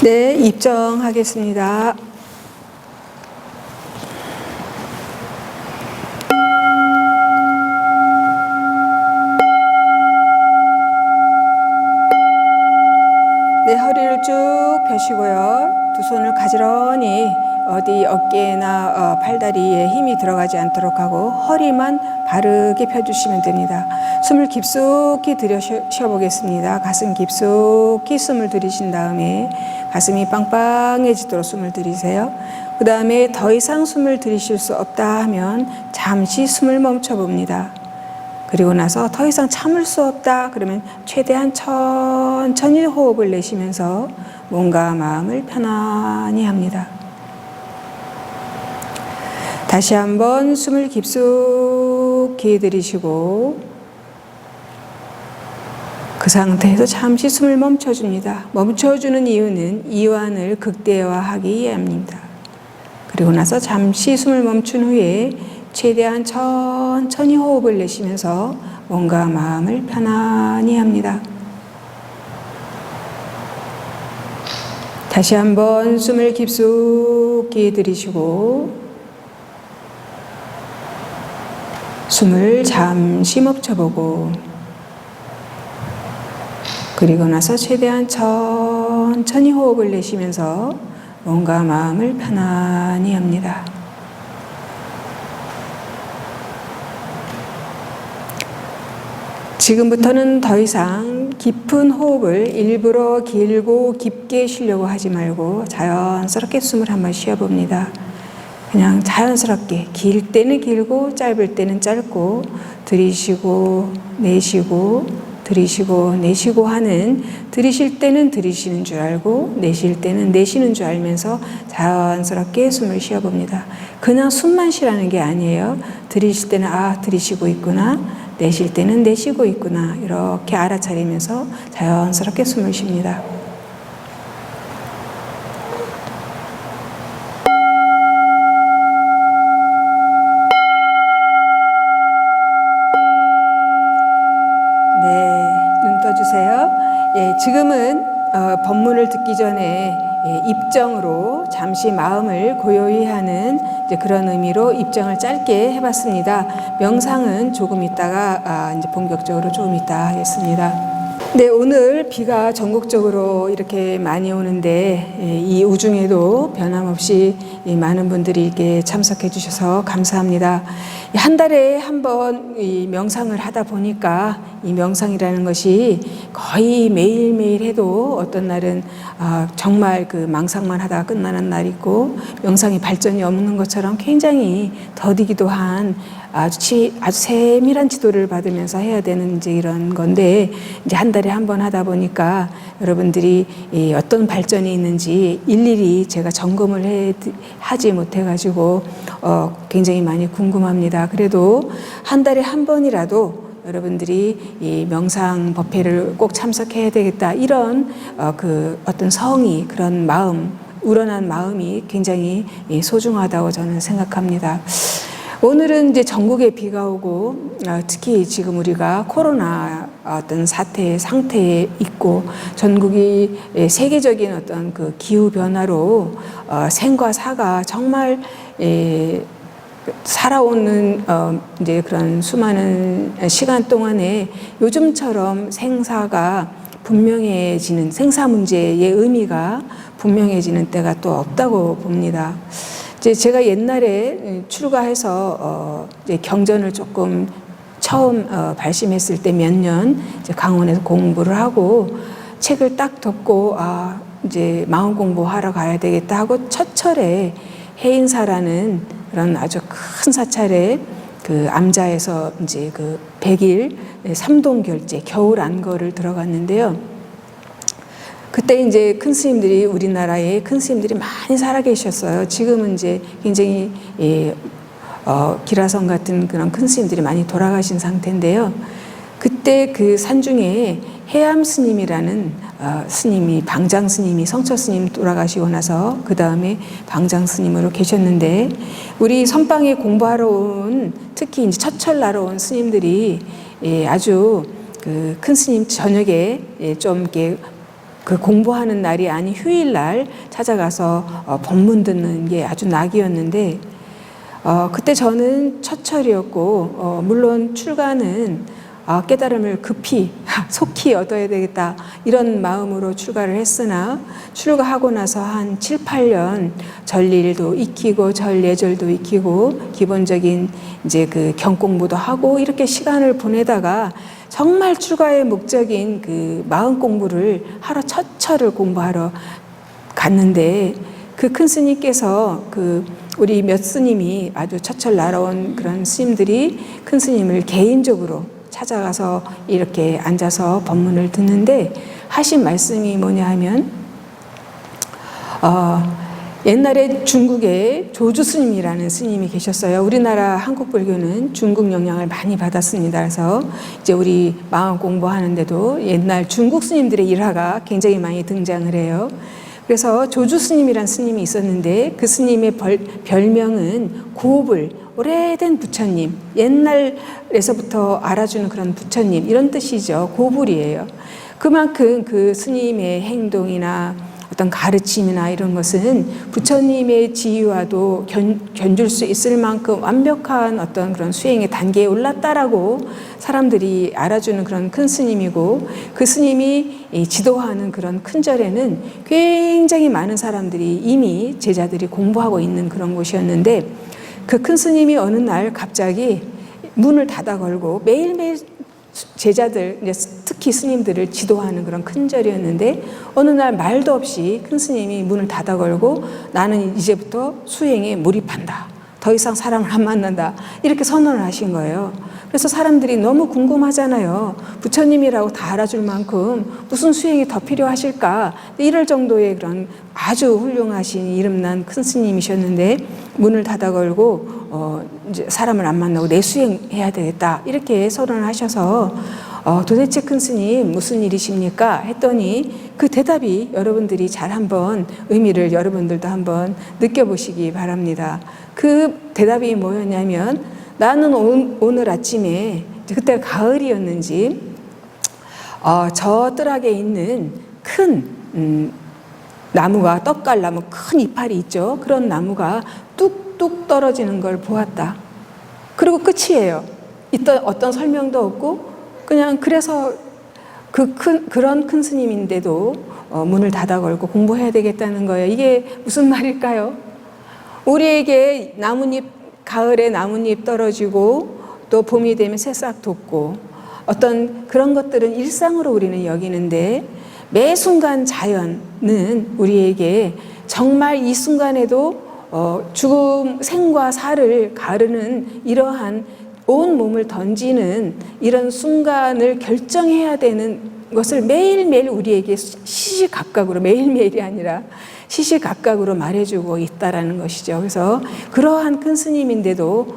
네, 입정하겠습니다. 네, 허리를 쭉 펴시고요. 두 손을 가지런히 어디 어깨나 팔다리에 힘이 들어가지 않도록 하고 허리만 바르게 펴주시면 됩니다. 숨을 깊숙이 들여 쉬어보겠습니다. 가슴 깊숙이 숨을 들이신 다음에 가슴이 빵빵해지도록 숨을 들이세요. 그 다음에 더 이상 숨을 들이실 수 없다 하면 잠시 숨을 멈춰 봅니다. 그리고 나서 더 이상 참을 수 없다 그러면 최대한 천천히 호흡을 내쉬면서 몸과 마음을 편안히 합니다. 다시 한번 숨을 깊숙이 들이쉬고 그 상태에서 잠시 숨을 멈춰줍니다. 멈춰주는 이유는 이완을 극대화하기 위함입니다. 그리고 나서 잠시 숨을 멈춘 후에 최대한 천천히 호흡을 내쉬면서 몸과 마음을 편안히 합니다. 다시 한번 숨을 깊숙이 들이쉬고 숨을 잠시 멈춰보고 그리고 나서 최대한 천천히 호흡을 내쉬면서 몸과 마음을 편안히 합니다. 지금부터는 더 이상 깊은 호흡을 일부러 길고 깊게 쉬려고 하지 말고 자연스럽게 숨을 한번 쉬어봅니다. 그냥 자연스럽게 길 때는 길고 짧을 때는 짧고 들이쉬고 내쉬고 들이쉬고 내쉬고 하는 들이쉴 때는 들이쉬는 줄 알고 내쉴 때는 내쉬는 줄 알면서 자연스럽게 숨을 쉬어봅니다. 그냥 숨만 쉬라는 게 아니에요. 들이쉴 때는 들이쉬고 있구나. 내쉴 때는 내쉬고 있구나. 이렇게 알아차리면서 자연스럽게 숨을 쉽니다. 지금은 법문을 듣기 전에 입정으로 잠시 마음을 고요히 하는 그런 의미로 입정을 짧게 해봤습니다. 명상은 조금 있다가 이제 본격적으로 조금 있다 하겠습니다. 네, 오늘 비가 전국적으로 이렇게 많이 오는데 이 우중에도 변함없이 많은 분들이 이렇게 참석해 주셔서 감사합니다. 한 달에 한 번 이 명상을 하다 보니까 이 명상이라는 것이 거의 매일매일 해도 어떤 날은 정말 그 망상만 하다가 끝나는 날이 있고 명상이 발전이 없는 것처럼 굉장히 더디기도 한 아주 세밀한 지도를 받으면서 해야 되는 이제 이런 건데 이제 한 달에 한 번 하다 보니까 여러분들이 어떤 발전이 있는지 일일이 제가 점검을 하지 못해가지고 굉장히 많이 궁금합니다. 그래도 한 달에 한 번이라도 여러분들이 이 명상 법회를 꼭 참석해야 되겠다 이런 그 어떤 성의 그런 마음 우러난 마음이 굉장히 소중하다고 저는 생각합니다. 오늘은 이제 전국에 비가 오고 특히 지금 우리가 코로나 어떤 상태에 있고 전국이 세계적인 어떤 그 기후 변화로 생과 사가 정말 살아오는 이제 그런 수많은 시간 동안에 요즘처럼 생사 문제의 의미가 분명해지는 때가 또 없다고 봅니다. 제가 옛날에 출가해서 이제 경전을 조금 처음 발심했을 때 몇 년 강원에서 공부를 하고 책을 딱 덮고 이제 마음 공부하러 가야 되겠다 하고 첫 철에 해인사라는 그런 아주 큰 사찰에 그 암자에서 이제 그 100일 삼동결제 겨울 안거를 들어갔는데요. 그때 이제 큰 스님들이 우리나라에 큰 스님들이 많이 살아계셨어요. 지금은 이제 굉장히 기라성 같은 그런 큰 스님들이 많이 돌아가신 상태인데요. 그때 그 산 중에 해암 스님이라는 스님이 방장 스님이 성처 스님 돌아가시고 나서 그 다음에 방장 스님으로 계셨는데 우리 선방에 공부하러 온 특히 이제 첫철 온 스님들이 아주 그 큰 스님 저녁에 좀 이렇게 그 공부하는 날이 아닌 휴일날 찾아가서 법문 듣는 게 아주 낙이었는데 그때 저는 첫철이었고 물론 출가는 깨달음을 급히 속히 얻어야 되겠다 이런 마음으로 출가를 했으나 출가하고 나서 한 7, 8년 전일도 익히고 전예절도 익히고 기본적인 이제 그 경공부도 하고 이렇게 시간을 보내다가 정말 출가의 목적인 그 마음 공부를 하러 첫 철을 공부하러 갔는데 그 큰 스님께서 우리 몇 스님이 아주 첫철 날아온 그런 스님들이 큰 스님을 개인적으로 찾아가서 이렇게 앉아서 법문을 듣는데 하신 말씀이 뭐냐 하면 옛날에 중국에 조주 스님이라는 스님이 계셨어요. 우리나라 한국 불교는 중국 영향을 많이 받았습니다. 그래서 이제 우리 마음 공부하는데도 옛날 중국 스님들의 일화가 굉장히 많이 등장을 해요. 그래서 조주 스님이란 스님이 있었는데 그 스님의 별명은 고불, 오래된 부처님, 옛날에서부터 알아주는 그런 부처님 이런 뜻이죠. 고불이에요. 그만큼 그 스님의 행동이나 어떤 가르침이나 이런 것은 부처님의 지위와도 견줄 수 있을 만큼 완벽한 어떤 그런 수행의 단계에 올랐다라고 사람들이 알아주는 그런 큰 스님이고 그 스님이 지도하는 그런 큰 절에는 굉장히 많은 사람들이 이미 제자들이 공부하고 있는 그런 곳이었는데 그 큰 스님이 어느 날 갑자기 문을 닫아 걸고 매일매일 제자들, 특히 스님들을 지도하는 그런 큰 절이었는데 어느 날 말도 없이 큰 스님이 문을 닫아 걸고 나는 이제부터 수행에 몰입한다. 더 이상 사람을 안 만난다. 이렇게 선언을 하신 거예요. 그래서 사람들이 너무 궁금하잖아요. 부처님이라고 다 알아줄 만큼 무슨 수행이 더 필요하실까? 이럴 정도의 그런 아주 훌륭하신 이름난 큰 스님이셨는데 문을 닫아 걸고 이제 사람을 안 만나고 내 수행해야 되겠다. 이렇게 선언을 하셔서 도대체 큰 스님 무슨 일이십니까? 했더니 그 대답이 여러분들이 잘 한번 의미를 여러분들도 한번 느껴보시기 바랍니다. 그 대답이 뭐였냐면 나는 오늘 아침에 그때 가을이었는지 저 뜰하게 있는 큰 나무가 떡갈나무 큰 이파리 있죠. 그런 나무가 뚝뚝 떨어지는 걸 보았다. 그리고 끝이에요. 어떤 설명도 없고 그냥 그래서 그런 큰 스님인데도 문을 닫아 걸고 공부해야 되겠다는 거예요. 이게 무슨 말일까요? 우리에게 가을에 나뭇잎 떨어지고 또 봄이 되면 새싹 돋고 어떤 그런 것들은 일상으로 우리는 여기는데 매 순간 자연은 우리에게 정말 이 순간에도 죽음, 생과 사를 가르는 이러한 온 몸을 던지는 이런 순간을 결정해야 되는 것을 매일매일 우리에게 시시각각으로 매일매일이 아니라 시시각각으로 말해주고 있다라는 것이죠. 그래서 그러한 큰 스님인데도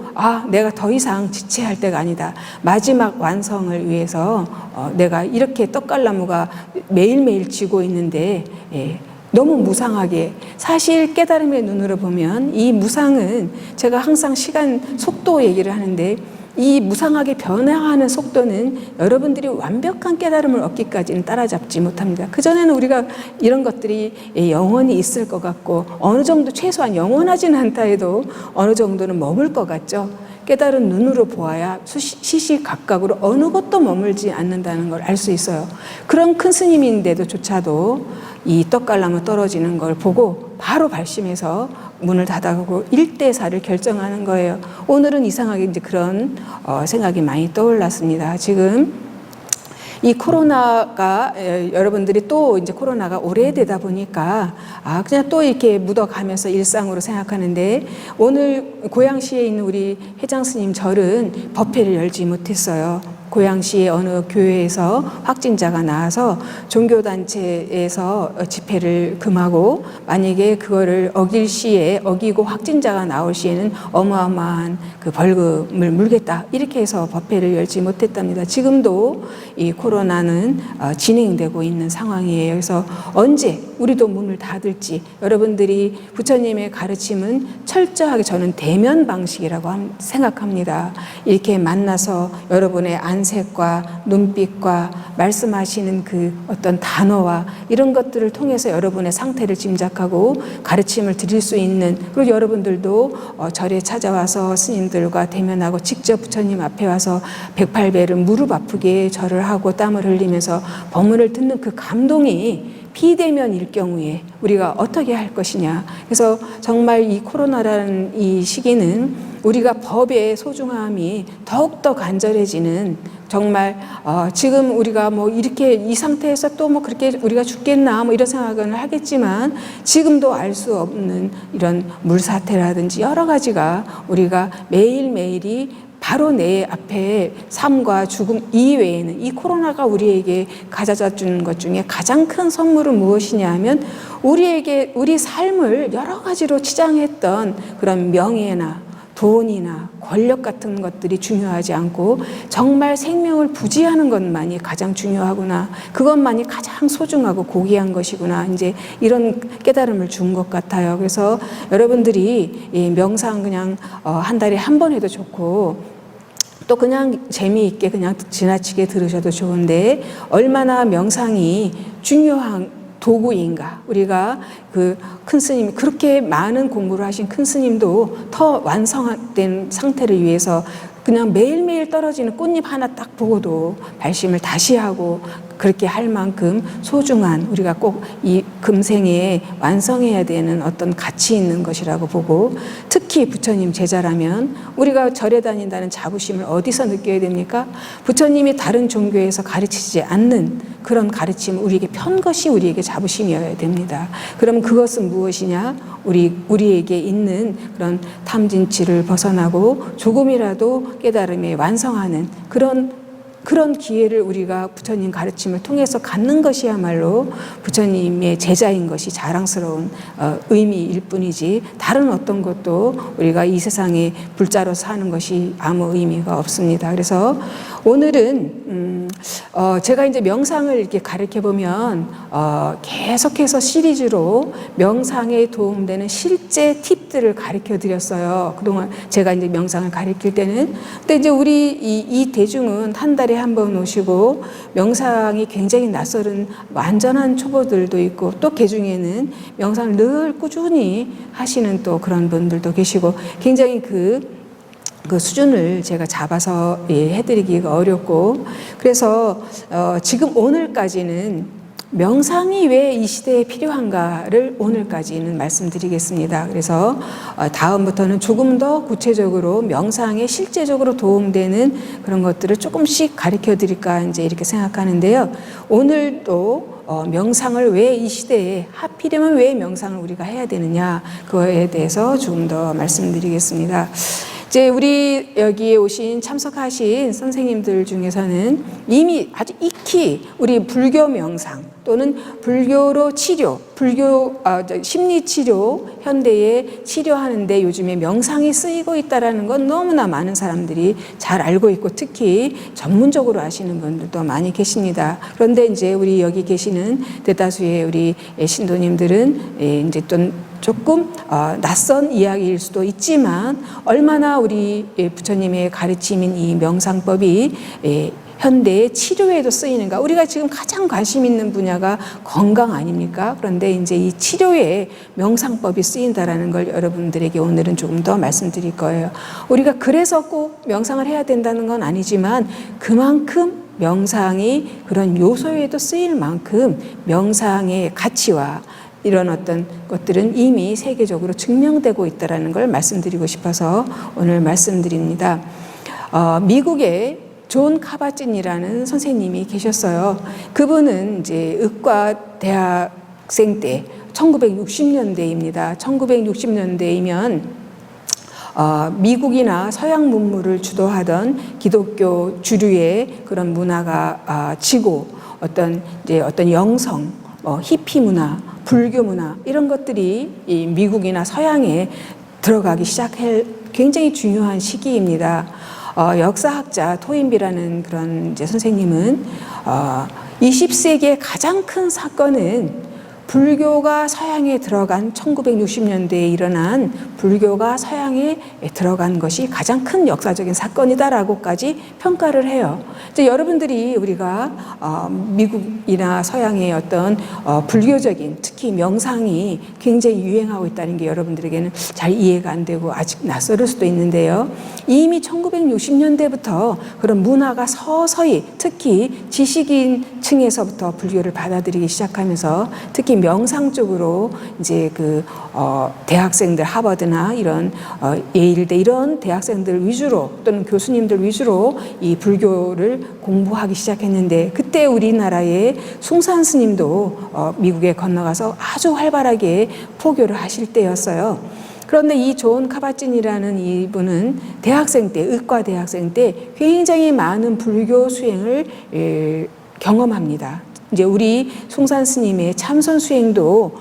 내가 더 이상 지체할 때가 아니다. 마지막 완성을 위해서 내가 이렇게 떡갈나무가 매일매일 지고 있는데 너무 무상하게 사실 깨달음의 눈으로 보면 이 무상은 제가 항상 시간 속도 얘기를 하는데 이 무상하게 변화하는 속도는 여러분들이 완벽한 깨달음을 얻기까지는 따라잡지 못합니다. 그전에는 우리가 이런 것들이 영원히 있을 것 같고 어느 정도 최소한 영원하지는 않다 해도 어느 정도는 머물 것 같죠. 깨달은 눈으로 보아야 시시각각으로 어느 것도 머물지 않는다는 걸 알 수 있어요. 그런 큰 스님인데도조차도 이 떡갈나무 떨어지는 걸 보고 바로 발심해서 문을 닫아가고 일대사를 결정하는 거예요. 오늘은 이상하게 이제 그런 생각이 많이 떠올랐습니다. 지금 이 코로나가 여러분들이 또 이제 코로나가 오래되다 보니까 그냥 또 이렇게 묻어가면서 일상으로 생각하는데 오늘 고양시에 있는 우리 회장 스님 절은 법회를 열지 못했어요. 고양시의 어느 교회에서 확진자가 나와서 종교단체에서 집회를 금하고 만약에 그거를 어기고 확진자가 나올 시에는 어마어마한 그 벌금을 물겠다 이렇게 해서 법회를 열지 못했답니다. 지금도 이 코로나는 진행되고 있는 상황이에요. 그래서 언제 우리도 문을 닫을지, 여러분들이 부처님의 가르침은 철저하게 저는 대면 방식이라고 생각합니다. 이렇게 만나서 여러분의 안색과 눈빛과 말씀하시는 그 어떤 단어와 이런 것들을 통해서 여러분의 상태를 짐작하고 가르침을 드릴 수 있는, 그리고 여러분들도 절에 찾아와서 스님들과 대면하고 직접 부처님 앞에 와서 108배를 무릎 아프게 절을 하고 땀을 흘리면서 법문을 듣는 그 감동이 비대면일 경우에 우리가 어떻게 할 것이냐. 그래서 정말 이 코로나라는 이 시기는 우리가 법의 소중함이 더욱더 간절해지는, 정말 지금 우리가 뭐 이렇게 이 상태에서 또 뭐 그렇게 우리가 죽겠나 뭐 이런 생각은 하겠지만, 지금도 알 수 없는 이런 물사태라든지 여러 가지가 우리가 매일매일이 바로 내 앞에 삶과 죽음 이외에는, 이 코로나가 우리에게 가져다 주는 것 중에 가장 큰 선물은 무엇이냐 하면, 우리에게 우리 삶을 여러 가지로 치장했던 그런 명예나 돈이나 권력 같은 것들이 중요하지 않고 정말 생명을 부지하는 것만이 가장 중요하구나, 그것만이 가장 소중하고 고귀한 것이구나, 이제 이런 깨달음을 준 것 같아요. 그래서 여러분들이 이 명상 그냥 한 달에 한 번 해도 좋고, 또 그냥 재미있게 그냥 지나치게 들으셔도 좋은데, 얼마나 명상이 중요한 도구인가. 우리가 그 큰 스님, 그렇게 많은 공부를 하신 큰 스님도 더 완성된 상태를 위해서 그냥 매일매일 떨어지는 꽃잎 하나 딱 보고도 발심을 다시 하고, 그렇게 할 만큼 소중한, 우리가 꼭 이 금생에 완성해야 되는 어떤 가치 있는 것이라고 보고, 특히 부처님 제자라면 우리가 절에 다닌다는 자부심을 어디서 느껴야 됩니까? 부처님이 다른 종교에서 가르치지 않는 그런 가르침을 우리에게 편 것이 우리에게 자부심이어야 됩니다. 그럼 그것은 무엇이냐? 우리에게 있는 그런 탐진치를 벗어나고 조금이라도 깨달음에 완성하는 그런 기회를 우리가 부처님 가르침을 통해서 갖는 것이야말로 부처님의 제자인 것이 자랑스러운 의미일 뿐이지, 다른 어떤 것도 우리가 이 세상에 불자로 사는 것이 아무 의미가 없습니다. 그래서 오늘은 제가 이제 명상을 이렇게 가르쳐 보면 계속해서 시리즈로 명상에 도움되는 실제 팁들을 가르쳐 드렸어요. 그동안 제가 이제 명상을 가르칠 때는. 근데 이제 우리 이 대중은 한 달에 한 번 오시고, 명상이 굉장히 낯설은 완전한 초보들도 있고, 또 그 중에는 명상을 늘 꾸준히 하시는 또 그런 분들도 계시고, 굉장히 그 수준을 제가 잡아서 해드리기가 어렵고, 그래서 지금 오늘까지는 명상이 왜 이 시대에 필요한가를 오늘까지는 말씀드리겠습니다. 그래서 다음부터는 조금 더 구체적으로 명상에 실제적으로 도움되는 그런 것들을 조금씩 가르쳐 드릴까 이제 이렇게 생각하는데요. 오늘도 명상을 왜 이 시대에 하필이면 왜 명상을 우리가 해야 되느냐, 그거에 대해서 조금 더 말씀드리겠습니다. 이제 우리 여기에 오신 참석하신 선생님들 중에서는 이미 아주 익히 우리 불교 명상 또는 불교로 치료, 심리 치료, 현대에 치료하는데 요즘에 명상이 쓰이고 있다라는 건 너무나 많은 사람들이 잘 알고 있고, 특히 전문적으로 아시는 분들도 많이 계십니다. 그런데 이제 우리 여기 계시는 대다수의 우리 신도님들은 이제 또 조금 낯선 이야기일 수도 있지만, 얼마나 우리 부처님의 가르침인 이 명상법이 현대의 치료에도 쓰이는가. 우리가 지금 가장 관심 있는 분야가 건강 아닙니까? 그런데 이제 이 치료에 명상법이 쓰인다라는 걸 여러분들에게 오늘은 조금 더 말씀드릴 거예요. 우리가 그래서 꼭 명상을 해야 된다는 건 아니지만, 그만큼 명상이 그런 요소에도 쓰일 만큼 명상의 가치와 이런 어떤 것들은 이미 세계적으로 증명되고 있다는 걸 말씀드리고 싶어서 오늘 말씀드립니다. 미국의 존 카바진이라는 선생님이 계셨어요. 그분은 이제 의과 대학생 때 1960년대입니다. 1960년대이면 미국이나 서양 문물을 주도하던 기독교 주류의 그런 문화가 지고, 어떤 영성, 히피 문화, 불교 문화 이런 것들이 이 미국이나 서양에 들어가기 시작할 굉장히 중요한 시기입니다. 역사학자 토인비라는 그런 이제 선생님은 20세기의 가장 큰 사건은 불교가 서양에 들어간 1960년대에 일어난 불교가 서양에 들어간 것이 가장 큰 역사적인 사건이다라고까지 평가를 해요. 이제 여러분들이 우리가 미국이나 서양의 어떤 불교적인 특히 명상이 굉장히 유행하고 있다는 게 여러분들에게는 잘 이해가 안 되고 아직 낯설을 수도 있는데요. 이미 1960년대부터 그런 문화가 서서히 특히 지식인 층에서부터 불교를 받아들이기 시작하면서 특히 명상 쪽으로 이제 대학생들 하버드나 이런 예일대 이런 대학생들 위주로 또는 교수님들 위주로 이 불교를 공부하기 시작했는데 그때 우리나라의 숭산 스님도 미국에 건너가서 아주 활발하게 포교를 하실 때였어요. 그런데 이 존 카바진이라는 이분은 대학생 때, 의과 대학생 때 굉장히 많은 불교 수행을 경험합니다. 이제 우리 숭산 스님의 참선 수행도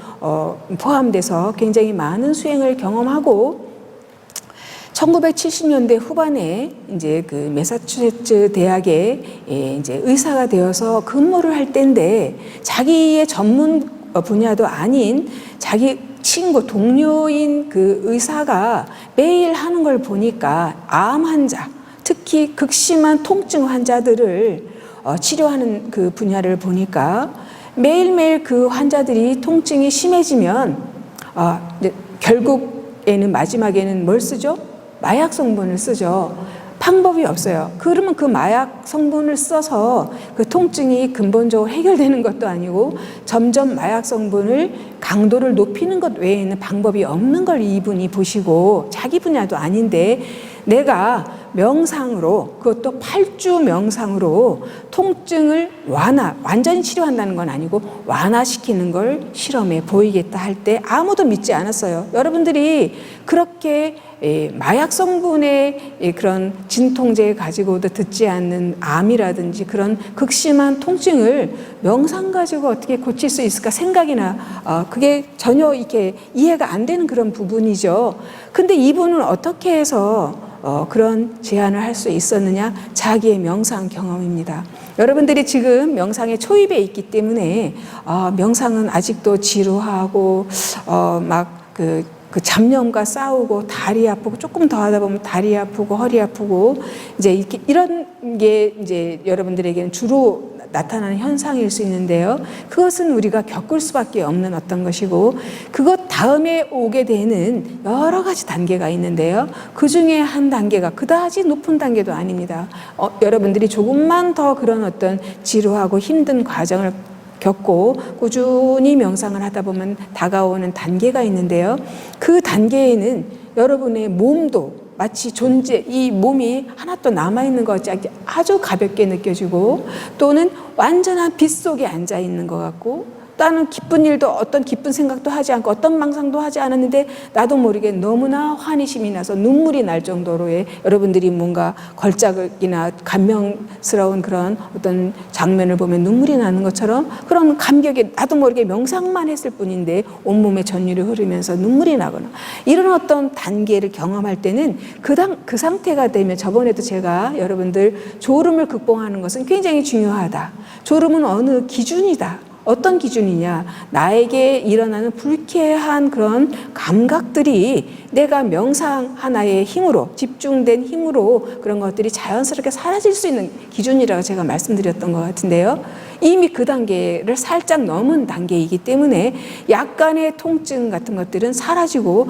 포함돼서 굉장히 많은 수행을 경험하고 1970년대 후반에 이제 매사추세츠 대학에 이제 의사가 되어서 근무를 할 때인데 자기의 전문 분야도 아닌 자기 친구, 동료인 그 의사가 매일 하는 걸 보니까 암 환자, 특히 극심한 통증 환자들을 치료하는 그 분야를 보니까 매일매일 그 환자들이 통증이 심해지면 이제 결국에는 마지막에는 뭘 쓰죠? 마약 성분을 쓰죠. 방법이 없어요. 그러면 그 마약 성분을 써서 그 통증이 근본적으로 해결되는 것도 아니고 점점 마약 성분을 강도를 높이는 것 외에는 방법이 없는 걸 이분이 보시고 자기 분야도 아닌데 내가 명상으로 그것도 8주 명상으로 통증을 완전히 치료한다는 건 아니고 완화시키는 걸 실험에 보이겠다 할 때 아무도 믿지 않았어요. 여러분들이 그렇게 마약 성분의 그런 진통제 가지고도 듣지 않는 암이라든지 그런 극심한 통증을 명상 가지고 어떻게 고칠 수 있을까 생각이나 그게 전혀 이렇게 이해가 안 되는 그런 부분이죠. 근데 이분은 어떻게 해서 그런 제안을 할 수 있었느냐? 자기의 명상 경험입니다. 여러분들이 지금 명상에 초입에 있기 때문에 명상은 아직도 지루하고 그 잡념과 싸우고 다리 아프고 조금 더 하다 보면 다리 아프고 허리 아프고 이제 이렇게 이런 게 이제 여러분들에게는 주로 나타나는 현상일 수 있는데요. 그것은 우리가 겪을 수밖에 없는 어떤 것이고 그것 다음에 오게 되는 여러 가지 단계가 있는데요. 그 중에 한 단계가 그다지 높은 단계도 아닙니다. 여러분들이 조금만 더 그런 어떤 지루하고 힘든 과정을 겪고 꾸준히 명상을 하다 보면 다가오는 단계가 있는데요. 그 단계에는 여러분의 몸도 마치 이 몸이 하나 또 남아있는 것 같이 아주 가볍게 느껴지고 또는 완전한 빛 속에 앉아있는 것 같고 나는 기쁜 일도 어떤 기쁜 생각도 하지 않고 어떤 망상도 하지 않았는데 나도 모르게 너무나 환희심이 나서 눈물이 날 정도로의 여러분들이 뭔가 걸작이나 감명스러운 그런 어떤 장면을 보면 눈물이 나는 것처럼 그런 감격에 나도 모르게 명상만 했을 뿐인데 온몸에 전율이 흐르면서 눈물이 나거나 이런 어떤 단계를 경험할 때는 그 상태가 되면 저번에도 제가 여러분들 졸음을 극복하는 것은 굉장히 중요하다. 졸음은 어느 기준이다. 어떤 기준이냐? 나에게 일어나는 불쾌한 그런 감각들이 내가 명상 하나의 힘으로 집중된 힘으로 그런 것들이 자연스럽게 사라질 수 있는 기준이라고 제가 말씀드렸던 것 같은데요. 이미 그 단계를 살짝 넘은 단계이기 때문에 약간의 통증 같은 것들은 사라지고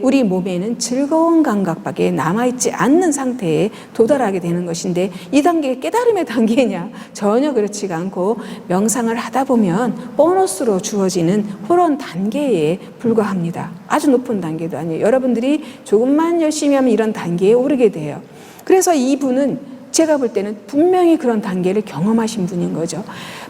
우리 몸에는 즐거운 감각밖에 남아있지 않는 상태에 도달하게 되는 것인데 이 단계가 깨달음의 단계냐? 전혀 그렇지가 않고 명상을 하다 보면 보너스로 주어지는 그런 단계에 불과합니다. 아주 높은 단계도 아니에요. 여러분들이 조금만 열심히 하면 이런 단계에 오르게 돼요. 그래서 이분은 제가 볼 때는 분명히 그런 단계를 경험하신 분인 거죠.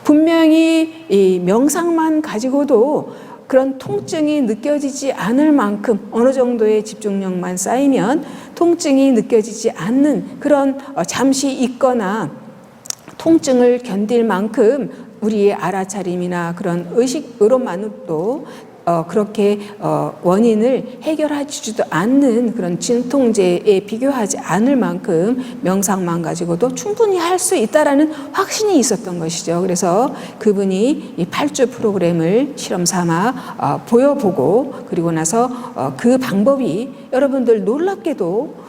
분명히 이 명상만 가지고도 그런 통증이 느껴지지 않을 만큼 어느 정도의 집중력만 쌓이면 통증이 느껴지지 않는 그런 잠시 있거나 통증을 견딜 만큼 우리의 알아차림이나 그런 의식으로만으로도 그렇게 원인을 해결해주지도 않는 그런 진통제에 비교하지 않을 만큼 명상만 가지고도 충분히 할 수 있다라는 확신이 있었던 것이죠. 그래서 그분이 이 8주 프로그램을 실험 삼아 보여보고 그리고 나서 그 방법이 여러분들 놀랍게도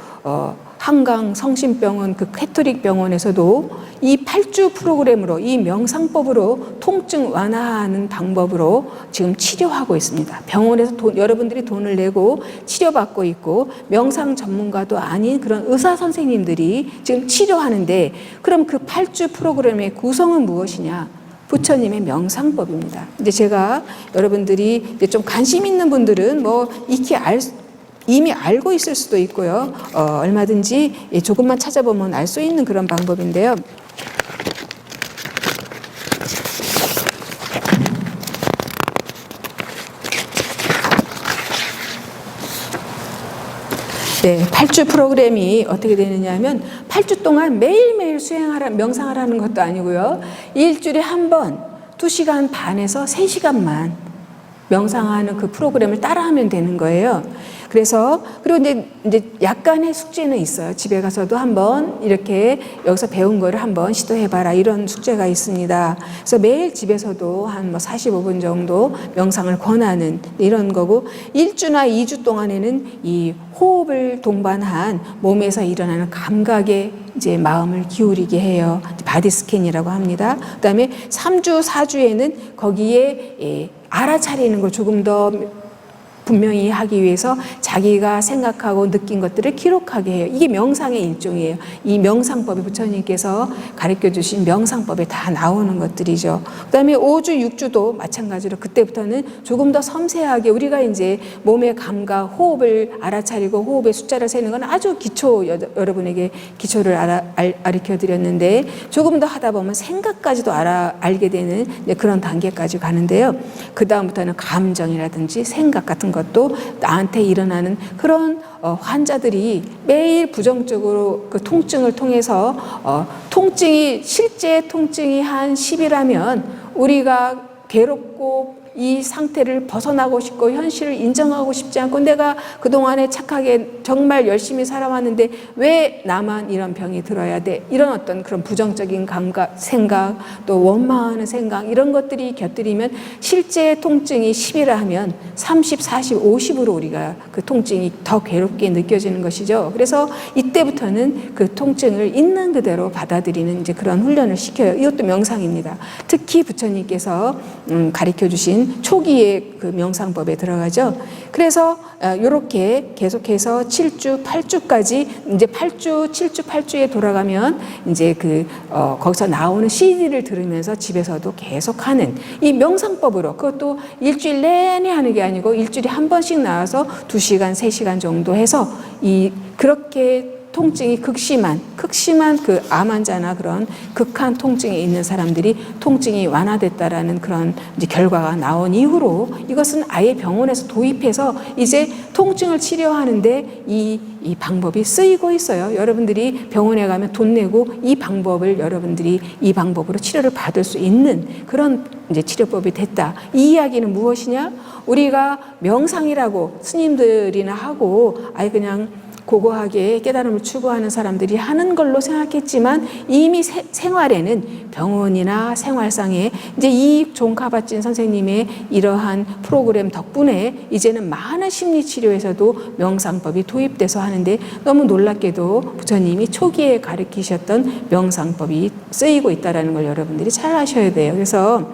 한강 성심병원 그 캐토릭 병원에서도 이 8주 프로그램으로 이 명상법으로 통증 완화하는 방법으로 지금 치료하고 있습니다. 병원에서 여러분들이 돈을 내고 치료받고 있고 명상 전문가도 아닌 그런 의사 선생님들이 지금 치료하는데 그럼 그 8주 프로그램의 구성은 무엇이냐? 부처님의 명상법입니다. 이제 제가 여러분들이 이제 좀 관심 있는 분들은 뭐 이미 알고 있을 수도 있고요. 얼마든지 조금만 찾아보면 알 수 있는 그런 방법인데요. 네, 8주 프로그램이 어떻게 되느냐 하면 8주 동안 매일매일 명상하라는 것도 아니고요. 일주일에 한 번 2시간 반에서 3시간만 명상하는 그 프로그램을 따라하면 되는 거예요. 그래서 그리고 이제 약간의 숙제는 있어요. 집에 가서도 한번 이렇게 여기서 배운 거를 한번 시도해봐라 이런 숙제가 있습니다. 그래서 매일 집에서도 한 45분 정도 명상을 권하는 이런 거고 1주나 2주 동안에는 이 호흡을 동반한 몸에서 일어나는 감각에 이제 마음을 기울이게 해요. 바디 스캔이라고 합니다. 그다음에 3주, 4주에는 거기에 알아차리는 걸 조금 더 분명히 하기 위해서 자기가 생각하고 느낀 것들을 기록하게 해요. 이게 명상의 일종이에요. 이 명상법이 부처님께서 가르쳐 주신 명상법에 다 나오는 것들이죠. 그다음에 5주, 6주도 마찬가지로 그때부터는 조금 더 섬세하게 우리가 이제 몸의 감각, 호흡을 알아차리고 호흡의 숫자를 세는 건 아주 기초, 여러분에게 기초를 가르쳐 드렸는데 조금 더 하다 보면 생각까지도 알게 되는 그런 단계까지 가는데요. 그 다음부터는 감정이라든지 생각 같은 것도 나한테 일어나는 그런 환자들이 매일 부정적으로 그 통증을 통해서 실제 통증이 한 10이라면 우리가 괴롭고 이 상태를 벗어나고 싶고 현실을 인정하고 싶지 않고 내가 그동안에 착하게 정말 열심히 살아왔는데 왜 나만 이런 병이 들어야 돼? 이런 어떤 그런 부정적인 감각, 생각, 또 원망하는 생각 이런 것들이 곁들이면 실제 통증이 10이라 하면 30, 40, 50으로 우리가 그 통증이 더 괴롭게 느껴지는 것이죠. 그래서 이때부터는 그 통증을 있는 그대로 받아들이는 이제 그런 훈련을 시켜요. 이것도 명상입니다. 특히 부처님께서 가르쳐 주신 초기의 그 명상법에 들어가죠. 그래서 이렇게 계속해서 7주, 8주까지 이제 8주, 7주, 8주에 돌아가면 이제 거기서 나오는 CD를 들으면서 집에서도 계속하는 이 명상법으로 그것도 일주일 내내 하는 게 아니고 일주일에 한 번씩 나와서 2시간, 3시간 정도 해서 그렇게 통증이 극심한 그 암 환자나 그런 극한 통증이 있는 사람들이 통증이 완화됐다라는 그런 이제 결과가 나온 이후로 이것은 아예 병원에서 도입해서 이제 통증을 치료하는데 이 방법이 쓰이고 있어요. 여러분들이 병원에 가면 돈 내고 이 방법으로 치료를 받을 수 있는 그런 이제 치료법이 됐다. 이 이야기는 무엇이냐? 우리가 명상이라고 스님들이나 하고 아예 그냥 고고하게 깨달음을 추구하는 사람들이 하는 걸로 생각했지만 이미 생활에는 병원이나 생활상에 이제 이 종카바찐 선생님의 이러한 프로그램 덕분에 이제는 많은 심리치료에서도 명상법이 도입돼서 하는데 너무 놀랍게도 부처님이 초기에 가르치셨던 명상법이 쓰이고 있다는 걸 여러분들이 잘 아셔야 돼요. 그래서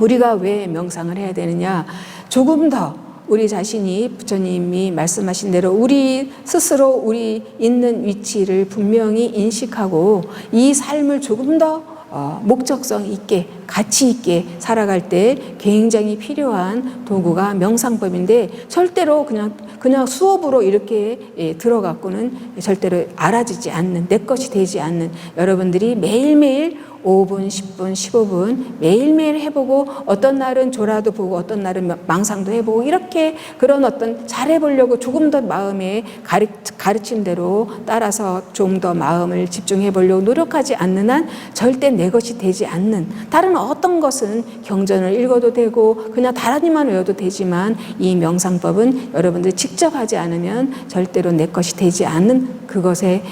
우리가 왜 명상을 해야 되느냐? 조금 더 우리 자신이 부처님이 말씀하신 대로 우리 스스로 우리 있는 위치를 분명히 인식하고 이 삶을 조금 더 목적성 있게 가치 있게 살아갈 때 굉장히 필요한 도구가 명상법인데 절대로 그냥 수업으로 이렇게 들어갖고는 절대로 알아지지 않는 내 것이 되지 않는 여러분들이 매일매일 5분, 10분, 15분 매일매일 해보고 어떤 날은 조라도 보고 어떤 날은 망상도 해보고 이렇게 그런 어떤 잘해보려고 조금 더 마음에 가르친 대로 따라서 좀 더 마음을 집중해보려고 노력하지 않는 한 절대 내 것이 되지 않는, 다른 어떤 것은 경전을 읽어도 되고 그냥 다라니만 외워도 되지만 이 명상법은 여러분들이 직접 하지 않으면 절대로 내 것이 되지 않는 그것에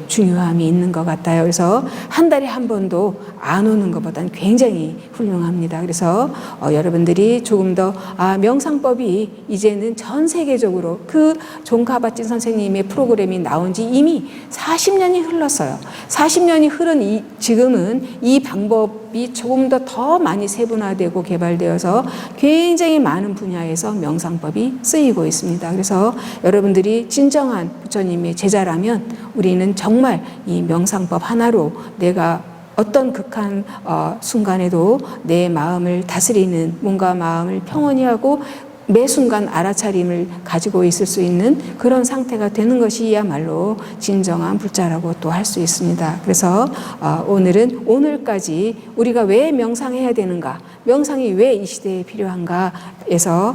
중요함이 있는 것 같아요. 그래서 한 달에 한 번도 안 오는 것보다는 굉장히 훌륭합니다. 그래서 여러분들이 조금 더 명상법이 이제는 전 세계적으로 그 존 카bat-진 선생님의 프로그램이 나온 지 이미 40년이 흘렀어요. 40년이 흐른 지금은 이 방법이 조금 더 많이 세분화되고 개발되어서 굉장히 많은 분야에서 명상법이 쓰이고 있습니다. 그래서 여러분들이 진정한 부처님의 제자라면 우리는 정말 이 명상법 하나로 내가 어떤 극한 순간에도 내 마음을 다스리는, 뭔가 마음을 평온히 하고 매 순간 알아차림을 가지고 있을 수 있는 그런 상태가 되는 것이야말로 진정한 불자라고 또 할 수 있습니다. 그래서 오늘은 오늘까지 우리가 왜 명상해야 되는가, 명상이 왜 이 시대에 필요한가에서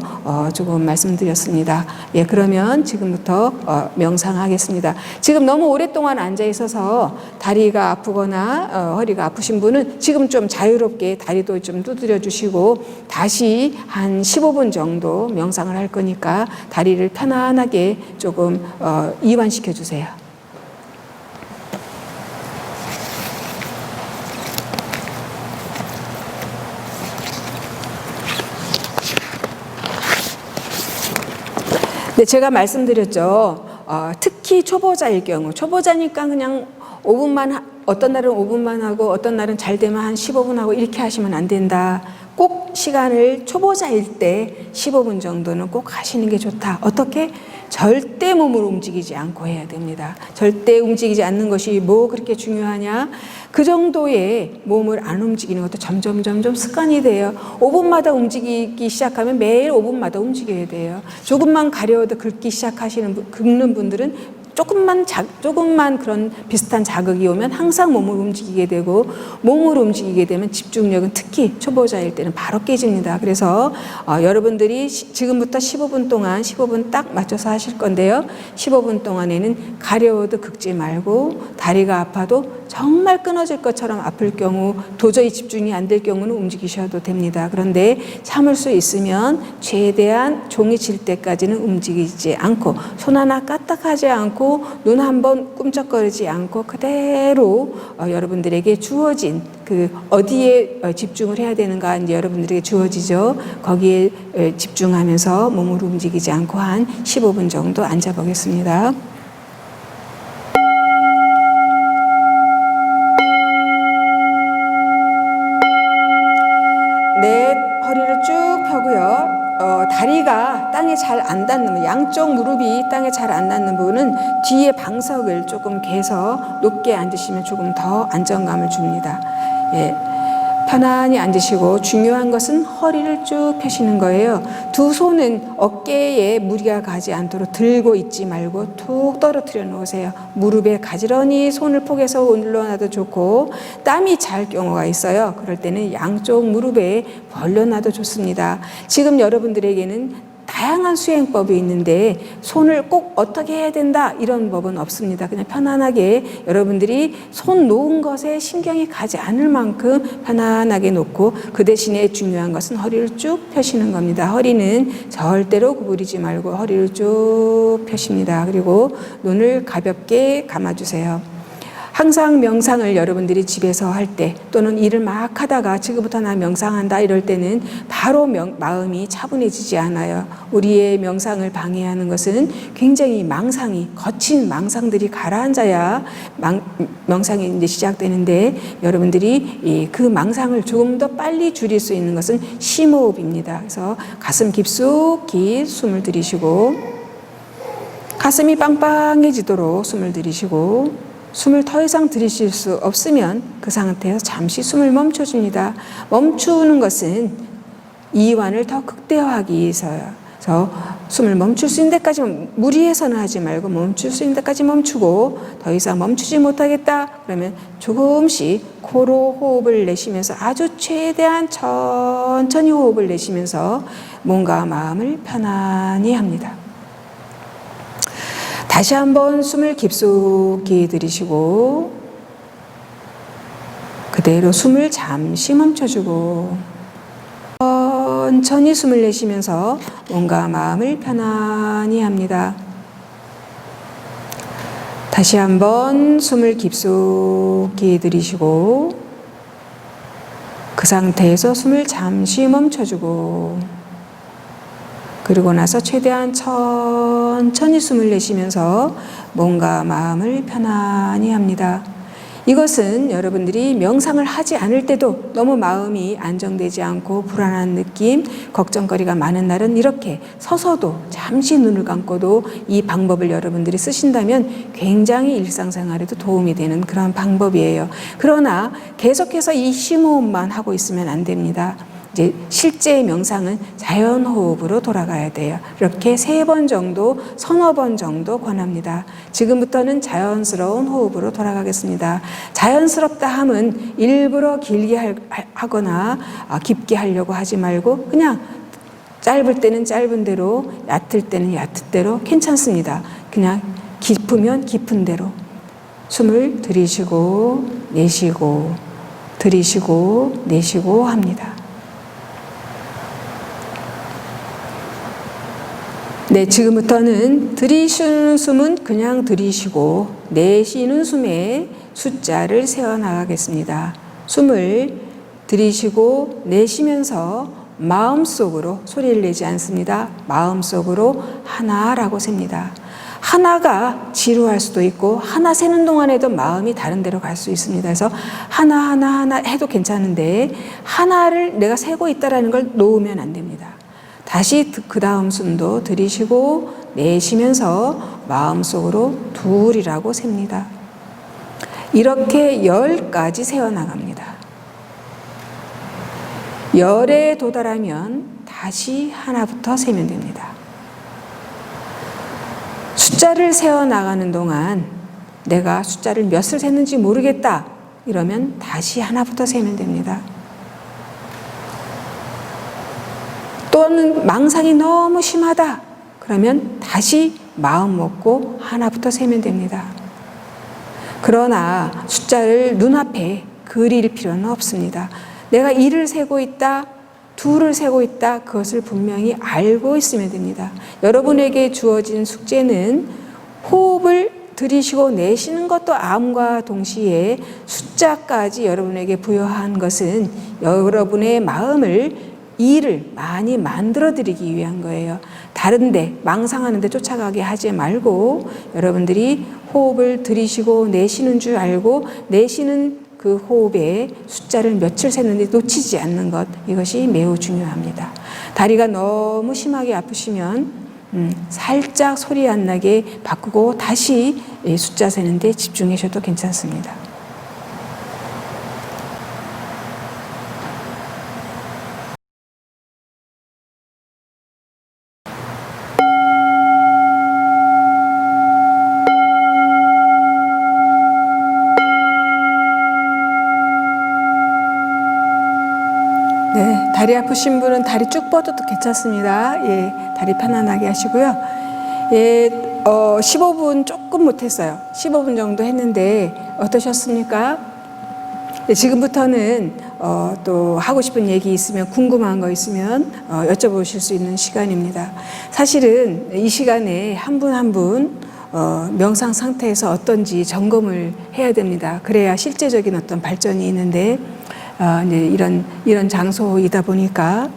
조금 말씀드렸습니다. 예, 그러면 지금부터 명상하겠습니다. 지금 너무 오랫동안 앉아 있어서 다리가 아프거나 허리가 아프신 분은 지금 좀 자유롭게 다리도 좀 두드려 주시고 다시 한 15분 정도 명상을 할 거니까 다리를 편안하게 조금 이완시켜 주세요. 네, 제가 말씀드렸죠. 특히 초보자일 경우, 초보자니까 그냥 5분만, 어떤 날은 5분만 하고 어떤 날은 잘 되면 한 15분 하고 이렇게 하시면 안 된다. 꼭 시간을 초보자일 때 15분 정도는 꼭 하시는 게 좋다. 어떻게? 절대 몸을 움직이지 않고 해야 됩니다. 절대 움직이지 않는 것이 뭐 그렇게 중요하냐? 그 정도의 몸을 안 움직이는 것도 점점 습관이 돼요. 5분마다 움직이기 시작하면 매일 5분마다 움직여야 돼요. 조금만 가려워도 긁는 분들은 조금만 그런 비슷한 자극이 오면 항상 몸을 움직이게 되고, 몸을 움직이게 되면 집중력은 특히 초보자일 때는 바로 깨집니다. 그래서 여러분들이 지금부터 15분 동안 15분 딱 맞춰서 하실 건데요. 15분 동안에는 가려워도 긁지 말고, 다리가 아파도 정말 끊어질 것처럼 아플 경우, 도저히 집중이 안 될 경우는 움직이셔도 됩니다. 그런데 참을 수 있으면 최대한 종이 질 때까지는 움직이지 않고, 손 하나 까딱하지 않고, 눈 한번 꿈쩍거리지 않고 그대로 여러분들에게 주어진 그 어디에 집중을 해야 되는가 이제 여러분들에게 주어지죠. 거기에 집중하면서 몸을 움직이지 않고 한 15분 정도 앉아 보겠습니다. 네, 허리를 쭉 펴고요. 다리가 땅에 잘 안 닿는 분, 양쪽 무릎이 땅에 잘 안 닿는 분은 뒤에 방석을 조금 개서 높게 앉으시면 조금 더 안정감을 줍니다. 예, 편안히 앉으시고, 중요한 것은 허리를 쭉 펴시는 거예요. 두 손은 어깨에 무리가 가지 않도록 들고 있지 말고 툭 떨어뜨려 놓으세요. 무릎에 가지런히 손을 포개서 올려놔도 좋고, 땀이 잘 경우가 있어요. 그럴 때는 양쪽 무릎에 벌려놔도 좋습니다. 지금 여러분들에게는 다양한 수행법이 있는데 손을 꼭 어떻게 해야 된다 이런 법은 없습니다. 그냥 편안하게 여러분들이 손 놓은 것에 신경이 가지 않을 만큼 편안하게 놓고, 그 대신에 중요한 것은 허리를 쭉 펴시는 겁니다. 허리는 절대로 구부리지 말고 허리를 쭉 펴십니다. 그리고 눈을 가볍게 감아주세요. 항상 명상을 여러분들이 집에서 할 때 또는 일을 막 하다가 지금부터 나 명상한다 이럴 때는 바로 마음이 차분해지지 않아요. 우리의 명상을 방해하는 것은 굉장히 거친 망상들이 가라앉아야 명상이 이제 시작되는데, 여러분들이 그 망상을 조금 더 빨리 줄일 수 있는 것은 심호흡입니다. 그래서 가슴 깊숙이 숨을 들이쉬고, 가슴이 빵빵해지도록 숨을 들이쉬고, 숨을 더 이상 들이쉴 수 없으면 그 상태에서 잠시 숨을 멈춰줍니다. 멈추는 것은 이완을 더 극대화하기 위해서요. 그래서 숨을 멈출 수 있는 데까지 무리해서는 하지 말고 멈출 수 있는 데까지 멈추고 더 이상 멈추지 못하겠다 그러면 조금씩 코로 호흡을 내쉬면서 아주 최대한 천천히 호흡을 내쉬면서 몸과 마음을 편안히 합니다. 다시 한번 숨을 깊숙이 들이쉬고 그대로 숨을 잠시 멈춰주고 천천히 숨을 내쉬면서 몸과 마음을 편안히 합니다. 다시 한번 숨을 깊숙이 들이쉬고 그 상태에서 숨을 잠시 멈춰주고 그리고 나서 최대한 천천히 숨을 내쉬면서 몸과 마음을 편안히 합니다. 이것은 여러분들이 명상을 하지 않을 때도 너무 마음이 안정되지 않고 불안한 느낌, 걱정거리가 많은 날은 이렇게 서서도 잠시 눈을 감고도 이 방법을 여러분들이 쓰신다면 굉장히 일상생활에도 도움이 되는 그런 방법이에요. 그러나 계속해서 이 심호흡만 하고 있으면 안 됩니다. 이제 실제 명상은 자연호흡으로 돌아가야 돼요. 이렇게 3번 정도, 서너 번 정도 권합니다. 지금부터는 자연스러운 호흡으로 돌아가겠습니다. 자연스럽다 함은 일부러 길게 하거나 깊게 하려고 하지 말고 그냥 짧을 때는 짧은 대로, 얕을 때는 얕은 대로 괜찮습니다. 그냥 깊으면 깊은 대로 숨을 들이쉬고 내쉬고 들이쉬고 내쉬고 합니다. 네, 지금부터는 들이쉬는 숨은 그냥 들이쉬고 내쉬는 숨에 숫자를 세어나가겠습니다. 숨을 들이쉬고 내쉬면서 마음속으로 소리를 내지 않습니다. 마음속으로 하나라고 셉니다. 하나가 지루할 수도 있고 하나 세는 동안에도 마음이 다른 데로 갈 수 있습니다. 그래서 하나 해도 괜찮은데 하나를 내가 세고 있다는 걸 놓으면 안 됩니다. 다시 그 다음 숨도 들이쉬고 내쉬면서 마음속으로 둘이라고 셉니다. 이렇게 10까지 세어나갑니다. 10에 도달하면 다시 하나부터 세면 됩니다. 숫자를 세어나가는 동안 내가 숫자를 몇을 셌는지 모르겠다 이러면 다시 하나부터 세면 됩니다. 또는 망상이 너무 심하다 그러면 다시 마음 먹고 하나부터 세면 됩니다. 그러나 숫자를 눈앞에 그릴 필요는 없습니다. 내가 1을 세고 있다, 2를 세고 있다 그것을 분명히 알고 있으면 됩니다. 여러분에게 주어진 숙제는 호흡을 들이쉬고 내쉬는 것도 암과 동시에 숫자까지 여러분에게 부여한 것은 여러분의 마음을 일을 많이 만들어 드리기 위한 거예요. 다른데 망상하는데 쫓아가게 하지 말고 여러분들이 호흡을 들이쉬고 내쉬는 줄 알고 내쉬는 그 호흡에 숫자를 며칠 셌는지 놓치지 않는 것 이것이 매우 중요합니다. 다리가 너무 심하게 아프시면 살짝 소리 안 나게 바꾸고 다시 숫자 세는데 집중하셔도 괜찮습니다. 네, 다리 아프신 분은 다리 쭉 뻗어도 괜찮습니다. 예, 다리 편안하게 하시고요. 예, 15분 조금 못했어요. 15분 정도 했는데 어떠셨습니까? 네, 지금부터는 또 하고 싶은 얘기 있으면 궁금한 거 있으면 여쭤보실 수 있는 시간입니다. 사실은 이 시간에 한 분 한 분 명상 상태에서 어떤지 점검을 해야 됩니다. 그래야 실제적인 어떤 발전이 있는데 이제 이런 장소이다 보니까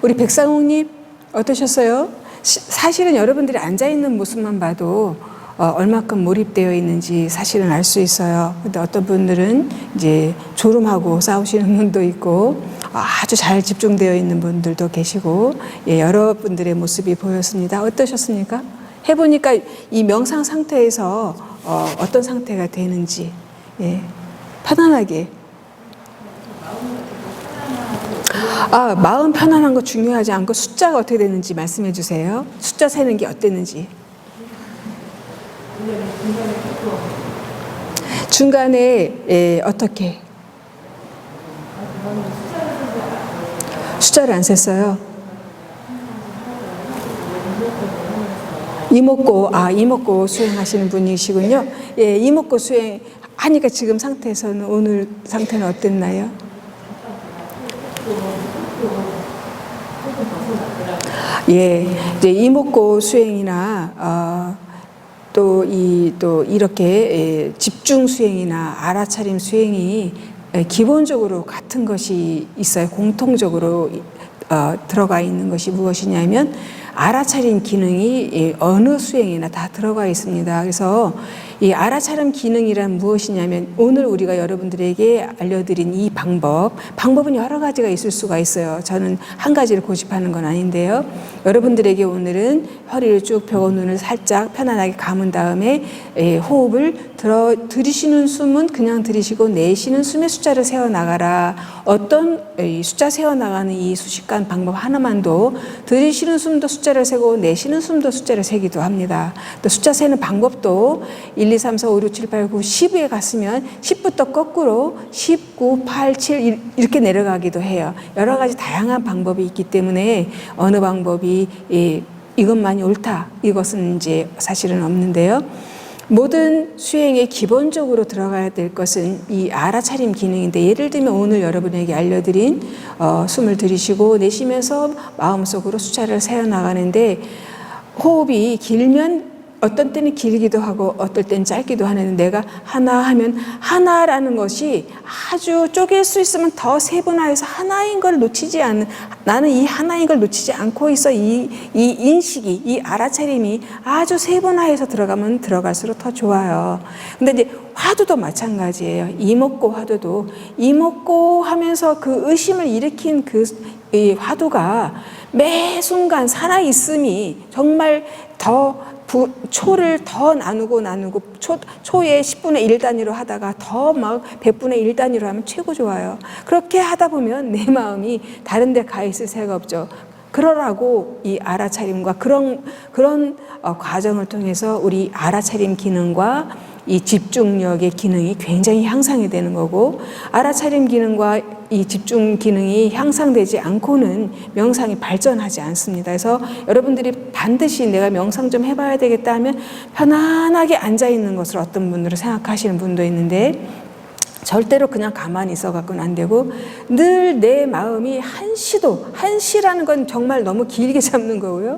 우리 백상욱님 어떠셨어요? 사실은 여러분들이 앉아 있는 모습만 봐도 얼마큼 몰입되어 있는지 사실은 알 수 있어요. 근데 어떤 분들은 이제 졸음하고 싸우시는 분도 있고 아주 잘 집중되어 있는 분들도 계시고 예, 여러분들의 모습이 보였습니다. 어떠셨습니까? 해보니까 이 명상 상태에서 어떤 상태가 되는지 마음 편안한 거 중요하지 않고 숫자가 어떻게 되는지 말씀해 주세요. 숫자 세는 게 어땠는지. 중간에 어떻게? 숫자를 안 셌어요. 이목고 수행하시는 분이시군요. 예, 이목고 수행 하니까 지금 상태에서는 오늘 상태는 어땠나요? 예, 이제 이목고 수행이나 또 이렇게 집중 수행이나 알아차림 수행이 기본적으로 같은 것이 있어요. 공통적으로 들어가 있는 것이 무엇이냐면 알아차림 기능이 어느 수행이나 다 들어가 있습니다. 그래서 이 알아차림 기능이란 무엇이냐면 오늘 우리가 여러분들에게 알려드린 이 방법은 여러 가지가 있을 수가 있어요. 저는 한 가지를 고집하는 건 아닌데요. 여러분들에게 오늘은 허리를 쭉 펴고 눈을 살짝 편안하게 감은 다음에 호흡을 들이쉬는 숨은 그냥 들이쉬고 내쉬는 숨의 숫자를 세어나가라. 어떤 숫자 세어나가는 이 수식관 방법 하나만도 들이쉬는 숨도 숫자를 세고 내쉬는 숨도 숫자를 세기도 합니다. 또 숫자 세는 방법도 1, 2, 3, 4, 5, 6, 7, 8, 9, 10에 갔으면 10부터 거꾸로 10, 9, 8, 7 이렇게 내려가기도 해요. 여러 가지 다양한 방법이 있기 때문에 어느 방법이 이것만이 옳다 이것은 이제 사실은 없는데요. 모든 수행에 기본적으로 들어가야 될 것은 이 알아차림 기능인데 예를 들면 오늘 여러분에게 알려드린 숨을 들이쉬고 내쉬면서 마음속으로 숫자를 세어나가는데 호흡이 길면 어떤 때는 길기도 하고 어떨 때는 짧기도 하는데 내가 하나 하면 하나라는 것이 아주 쪼갤 수 있으면 더 세분화해서 하나인 걸 놓치지 않는 나는 이 하나인 걸 놓치지 않고 있어 이 인식이 이 알아차림이 아주 세분화해서 들어가면 들어갈수록 더 좋아요. 근데 이제 화두도 마찬가지예요. 이목고 화두도 이목고 하면서 그 의심을 일으킨 이 화두가 매 순간 살아있음이 정말 더 초를 더 나누고 초의 10분의 1 단위로 하다가 더 막 100분의 1 단위로 하면 최고 좋아요. 그렇게 하다 보면 내 마음이 다른 데 가 있을 새가 없죠. 그러라고 이 알아차림과 그런 과정을 통해서 우리 알아차림 기능과 이 집중력의 기능이 굉장히 향상이 되는 거고 알아차림 기능과 이 집중 기능이 향상되지 않고는 명상이 발전하지 않습니다. 그래서 여러분들이 반드시 내가 명상 좀 해봐야 되겠다 하면 편안하게 앉아있는 것을 어떤 분들은 생각하시는 분도 있는데 절대로 그냥 가만히 있어 갖고는 안 되고 늘 내 마음이 한시라는 건 정말 너무 길게 잡는 거고요.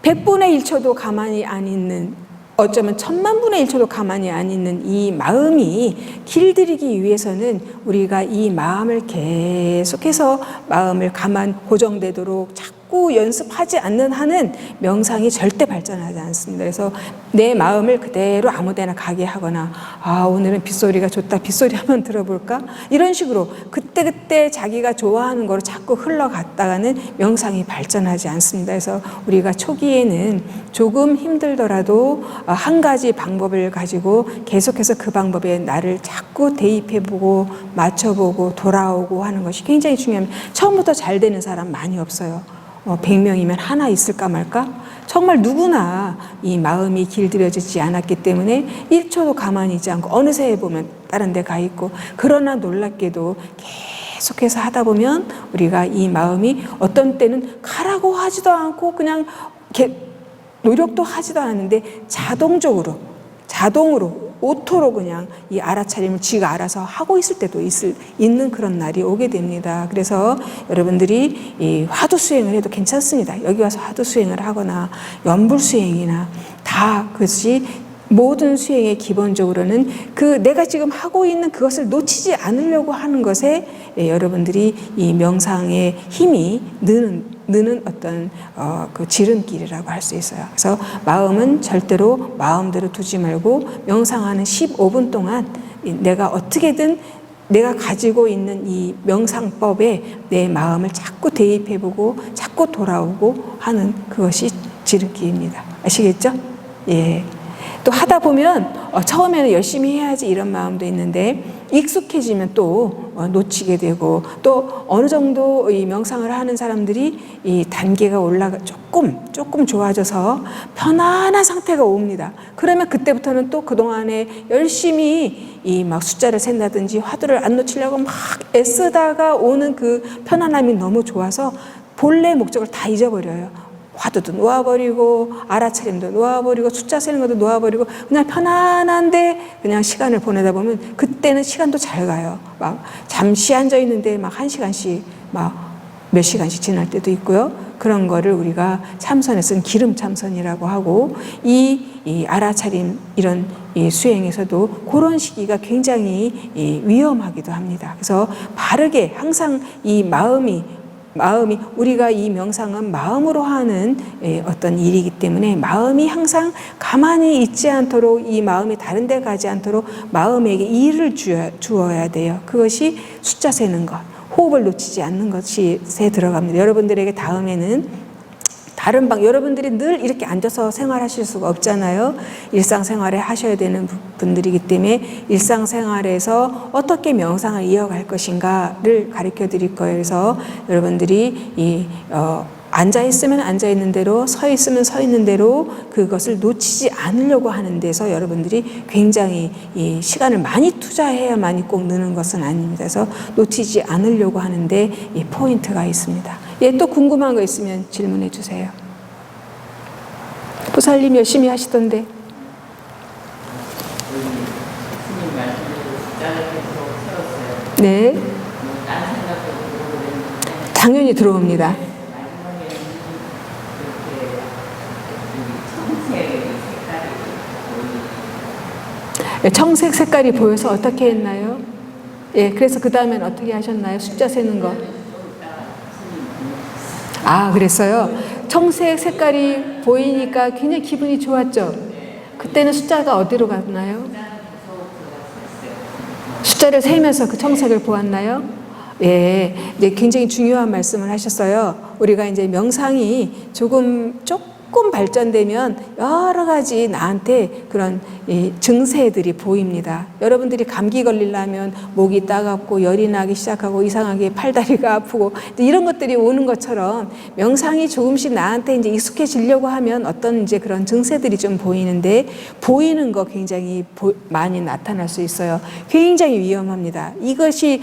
100분의 1초도 가만히 안 있는 어쩌면 10,000,000분의 1초도 가만히 안 있는 이 마음이 길들이기 위해서는 우리가 이 마음을 계속해서 마음을 가만 고정되도록 자꾸 연습하지 않는 한은 명상이 절대 발전하지 않습니다. 그래서 내 마음을 그대로 아무데나 가게 하거나 오늘은 빗소리가 좋다 빗소리 한번 들어볼까 이런 식으로 그때그때 자기가 좋아하는 거로 자꾸 흘러갔다가는 명상이 발전하지 않습니다. 그래서 우리가 초기에는 조금 힘들더라도 한 가지 방법을 가지고 계속해서 그 방법에 나를 자꾸 대입해보고 맞춰보고 돌아오고 하는 것이 굉장히 중요합니다. 처음부터 잘 되는 사람 많이 없어요. 100명이면 하나 있을까 말까? 정말 누구나 이 마음이 길들여지지 않았기 때문에 1초도 가만히 있지 않고 어느새 보면 다른 데 가 있고 그러나 놀랍게도 계속해서 하다 보면 우리가 이 마음이 어떤 때는 가라고 하지도 않고 그냥 노력도 하지도 않는데 자동으로 오토로 그냥 이 알아차림을 지가 알아서 하고 있을 때도 있는 그런 날이 오게 됩니다. 그래서 여러분들이 이 화두 수행을 해도 괜찮습니다. 여기 와서 화두 수행을 하거나 연불 수행이나 다 그것이 모든 수행의 기본적으로는 내가 지금 하고 있는 그것을 놓치지 않으려고 하는 것에 여러분들이 이 명상의 힘이 느는 어떤 그 지름길이라고 할 수 있어요. 그래서 마음은 절대로 마음대로 두지 말고 명상하는 15분 동안 내가 어떻게든 내가 가지고 있는 이 명상법에 내 마음을 자꾸 대입해보고 자꾸 돌아오고 하는 그것이 지름길입니다. 아시겠죠? 예. 또 하다 보면 처음에는 열심히 해야지 이런 마음도 있는데 익숙해지면 또 놓치게 되고, 또 어느 정도 이 명상을 하는 사람들이 이 단계가 올라가 조금 좋아져서 편안한 상태가 옵니다. 그러면 그때부터는 또 그동안에 열심히 이 막 숫자를 센다든지 화두를 안 놓치려고 막 애쓰다가 오는 그 편안함이 너무 좋아서 본래 목적을 다 잊어버려요. 화두도 놓아버리고 알아차림도 놓아버리고 숫자 세는 것도 놓아버리고 그냥 편안한데 그냥 시간을 보내다 보면 그때는 시간도 잘 가요. 막 잠시 앉아 있는데 막 1시간씩 막 몇 시간씩 지날 때도 있고요. 그런 거를 우리가 참선에 쓴 기름 참선이라고 하고, 이 알아차림 이런 이 수행에서도 그런 시기가 굉장히 위험하기도 합니다. 그래서 바르게 항상 이 마음이 우리가 이 명상은 마음으로 하는 어떤 일이기 때문에 마음이 항상 가만히 있지 않도록, 이 마음이 다른 데 가지 않도록 마음에게 일을 주어야 돼요. 그것이 숫자 세는 것, 호흡을 놓치지 않는 것이 들어갑니다. 여러분들에게 다음에는 다른 여러분들이 늘 이렇게 앉아서 생활하실 수가 없잖아요. 일상생활에 하셔야 되는 분들이기 때문에 일상생활에서 어떻게 명상을 이어갈 것인가를 가르쳐 드릴 거예요. 그래서 여러분들이 앉아 있으면 앉아 있는 대로, 서 있으면 서 있는 대로 그것을 놓치지 않으려고 하는 데서 여러분들이 굉장히 이 시간을 많이 투자해야만이 꼭 느는 것은 아닙니다. 그래서 놓치지 않으려고 하는데 이 포인트가 있습니다. 또 궁금한 거 있으면 질문해 주세요. 보살님 열심히 하시던데. 네. 당연히 들어옵니다. 청색 색깔이 보여서 어떻게 했나요? 예, 그래서 그 다음엔 어떻게 하셨나요? 숫자 세는 거. 아, 그랬어요? 청색 색깔이 보이니까 굉장히 기분이 좋았죠? 그때는 숫자가 어디로 갔나요? 숫자를 세면서 그 청색을 보았나요? 예, 이제 굉장히 중요한 말씀을 하셨어요. 우리가 이제 명상이 조금 발전되면 여러 가지 나한테 그런 증세들이 보입니다. 여러분들이 감기 걸리려면 목이 따갑고 열이 나기 시작하고 이상하게 팔다리가 아프고 이런 것들이 오는 것처럼 명상이 조금씩 나한테 이제 익숙해지려고 하면 어떤 이제 그런 증세들이 좀 보이는데, 보이는 거 굉장히 많이 나타날 수 있어요. 굉장히 위험합니다. 이것이